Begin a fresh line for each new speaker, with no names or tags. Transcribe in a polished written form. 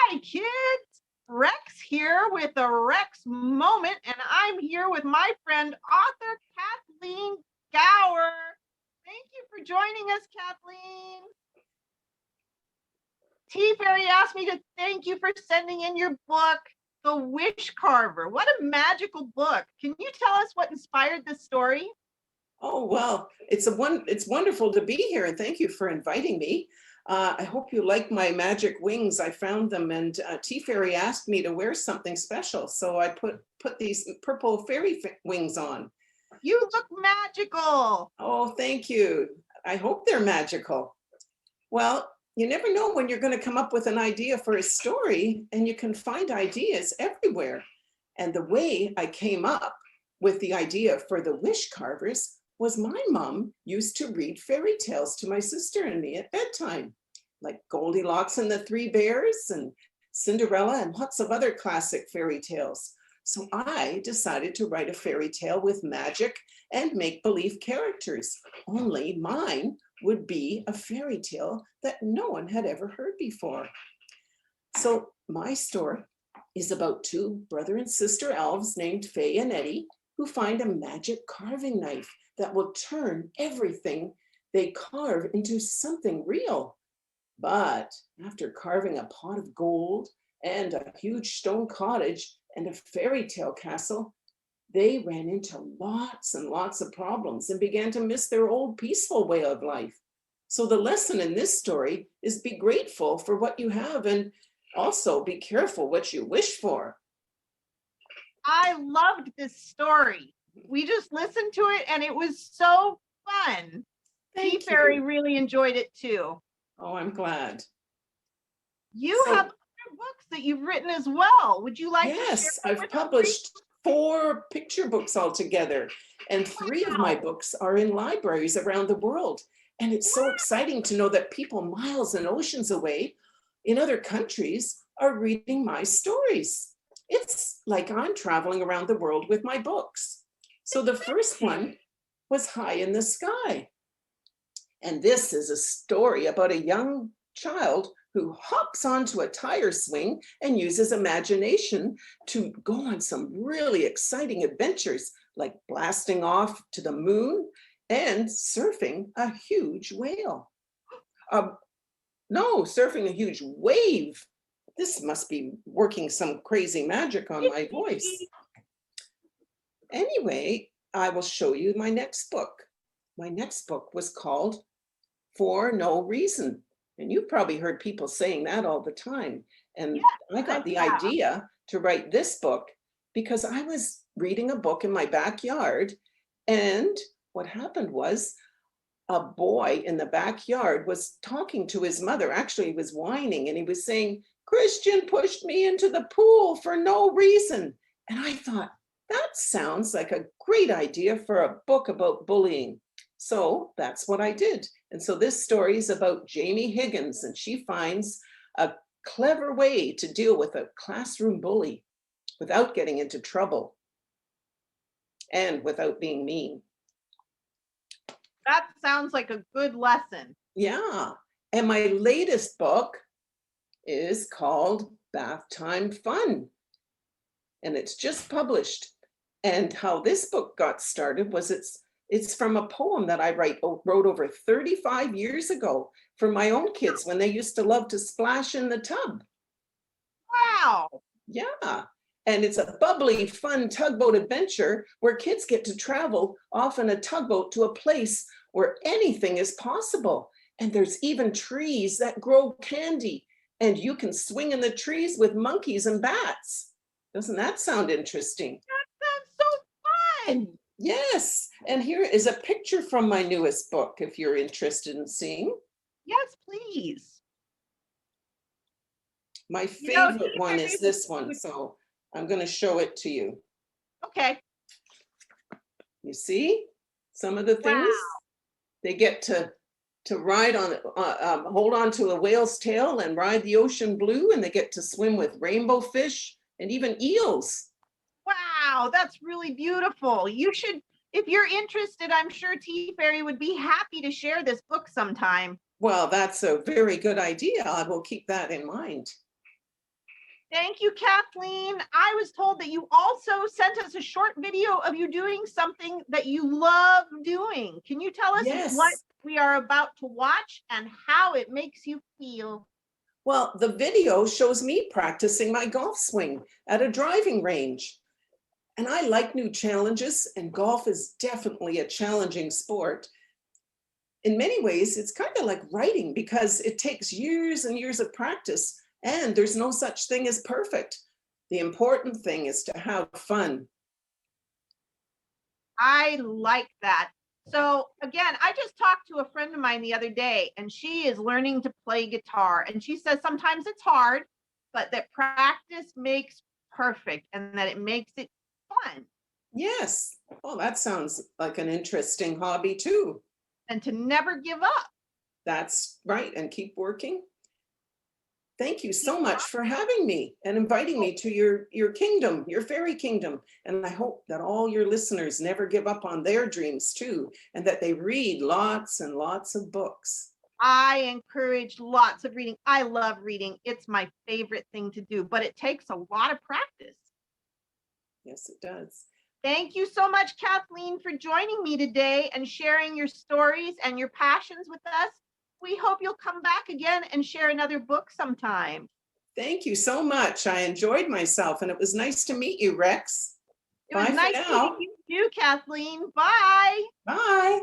Hi, kids. Rex here with the Rex Moment, and I'm here with my friend, author Kathleen Gauer. Thank you for joining us, Kathleen. T. Fairy asked me to thank you for sending in your book, The Wish Carver. What a magical book. Can you tell us what inspired this story?
Oh, well, it's wonderful to be here, and thank you for inviting me. I hope you like my magic wings. I found them, and Tea Fairy asked me to wear something special, so I put these purple fairy wings on.
You look magical.
Oh, thank you. I hope they're magical. Well, you never know when you're going to come up with an idea for a story, and you can find ideas everywhere. And the way I came up with the idea for the Wish Carvers was my mom used to read fairy tales to my sister and me at bedtime, like Goldilocks and the Three Bears and Cinderella and lots of other classic fairy tales. So I decided to write a fairy tale with magic and make-believe characters, only mine would be a fairy tale that no one had ever heard before. So my story is about two brother and sister elves named Faye and Eddie who find a magic carving knife that will turn everything they carve into something real. But after carving a pot of gold and a huge stone cottage and a fairy tale castle, they ran into lots and lots of problems and began to miss their old peaceful way of life. So the lesson in this story is be grateful for what you have and also be careful what you wish for.
I loved this story. We just listened to it and it was so fun. Tea Fairy really enjoyed it too.
Oh, I'm glad.
You have other books that you've written as well. Would you like
to
share?
I've published 4 picture books altogether, and 3 of my books are in libraries around the world. And it's so exciting to know that people miles and oceans away in other countries are reading my stories. It's like I'm traveling around the world with my books. So the first one was High in the Sky. And this is a story about a young child who hops onto a tire swing and uses imagination to go on some really exciting adventures, like blasting off to the moon and surfing a huge whale. No, surfing a huge wave. This must be working some crazy magic on my voice. Anyway, I will show you my next book. My next book was called For No Reason. And you've probably heard people saying that all the time. And I got the idea to write this book because I was reading a book in my backyard. And what happened was a boy in the backyard was talking to his mother. Actually, he was whining and he was saying, "Christian pushed me into the pool for no reason." And I thought, that sounds like a great idea for a book about bullying. So that's what I did. And so this story is about Jamie Higgins, and she finds a clever way to deal with a classroom bully without getting into trouble and without being mean.
That sounds like a good lesson.
Yeah. And my latest book is called Bath Time Fun. And it's just published. And how this book got started was it's from a poem that I wrote over 35 years ago for my own kids when they used to love to splash in the tub.
Wow.
Yeah. And it's a bubbly, fun tugboat adventure where kids get to travel off in a tugboat to a place where anything is possible. And there's even trees that grow candy. And you can swing in the trees with monkeys and bats. Doesn't that sound interesting?
That sounds so fun.
Yes. And here is a picture from my newest book, if you're interested in seeing.
Yes, please.
My favorite one is this one. So I'm going to show it to you.
Okay.
You see some of the things? They get to ride on, hold on to a whale's tail and ride the ocean blue, and they get to swim with rainbow fish and even eels.
Wow, that's really beautiful. You should, if you're interested, I'm sure Tea Fairy would be happy to share this book sometime.
Well, that's a very good idea. I will keep that in mind.
Thank you, Kathleen. I was told that you also sent us a short video of you doing something that you love doing. Can you tell us what
Yes.
we are about to watch and how it makes you feel?
Well, the video shows me practicing my golf swing at a driving range. And I like new challenges, and golf is definitely a challenging sport. In many ways, it's kind of like writing because it takes years and years of practice, and there's no such thing as perfect. The important thing is to have fun.
I like that. So again, I just talked to a friend of mine the other day, and she is learning to play guitar. And she says sometimes it's hard, but that practice makes perfect and that it makes it fun.
Yes. Oh, that sounds like an interesting hobby too.
And to never give up.
That's right. And keep working. Thank you so much for having me and inviting me to your kingdom, your fairy kingdom. And I hope that all your listeners never give up on their dreams too, and that they read lots and lots of books.
I encourage lots of reading. I love reading. It's my favorite thing to do, but it takes a lot of practice.
Yes, it does.
Thank you so much, Kathleen, for joining me today and sharing your stories and your passions with us. We hope you'll come back again and share another book sometime.
Thank you so much. I enjoyed myself, and it was nice to meet you, Rex.
It
Bye
was
for
nice
now.
meeting you too, Kathleen. Bye.
Bye.